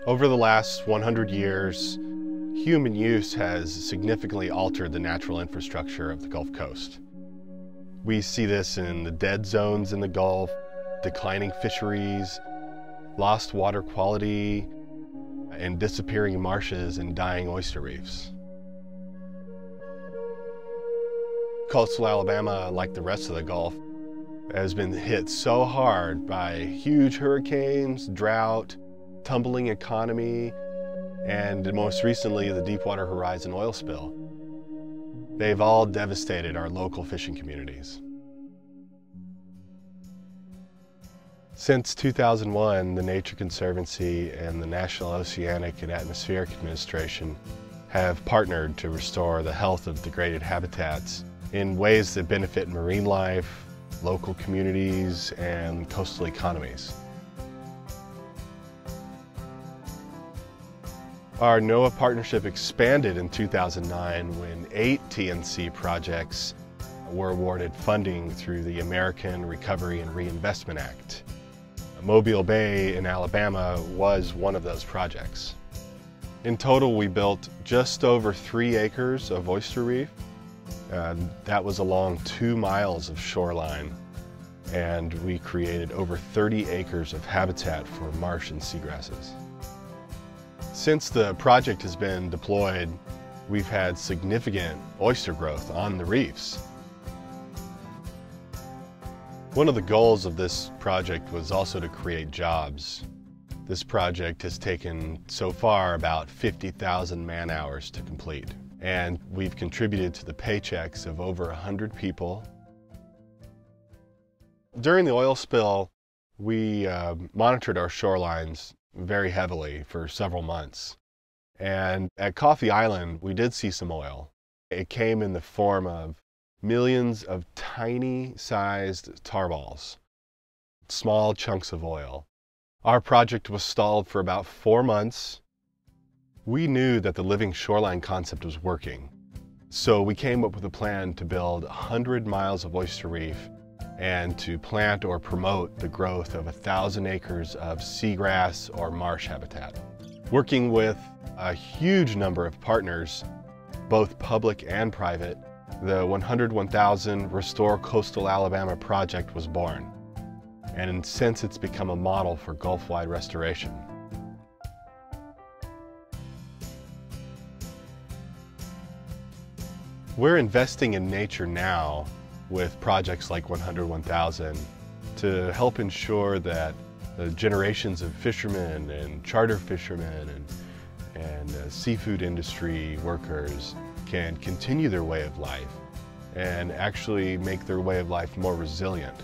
Over the last 100 years, human use has significantly altered the natural infrastructure of the Gulf Coast. We see this in the dead zones in the Gulf, declining fisheries, lost water quality, and disappearing marshes and dying oyster reefs. Coastal Alabama, like the rest of the Gulf, has been hit so hard by huge hurricanes, drought, tumbling economy, and most recently the Deepwater Horizon oil spill. They've all devastated our local fishing communities. Since 2001, the Nature Conservancy and the National Oceanic and Atmospheric Administration have partnered to restore the health of degraded habitats in ways that benefit marine life, local communities, and coastal economies. Our NOAA partnership expanded in 2009 when 8 TNC projects were awarded funding through the American Recovery and Reinvestment Act. Mobile Bay in Alabama was one of those projects. In total, we built just over 3 acres of oyster reef. That was along 2 miles of shoreline, and we created over 30 acres of habitat for marsh and seagrasses. Since the project has been deployed, we've had significant oyster growth on the reefs. One of the goals of this project was also to create jobs. This project has taken so far about 50,000 man-hours to complete, and we've contributed to the paychecks of over 100 people. During the oil spill, we monitored our shorelines very heavily for several months. And at Coffee Island, we did see some oil. It came in the form of millions of tiny sized tar balls, small chunks of oil. Our project was stalled for about 4 months. We knew that the living shoreline concept was working. So we came up with a plan to build 100 miles of oyster reef and to plant or promote the growth of 1,000 acres of seagrass or marsh habitat. Working with a huge number of partners, both public and private, the 101,000 Restore Coastal Alabama project was born, and since it's become a model for Gulf-wide restoration. We're investing in nature now with projects like 101,000 to help ensure that the generations of fishermen and charter fishermen and seafood industry workers can continue their way of life and actually make their way of life more resilient.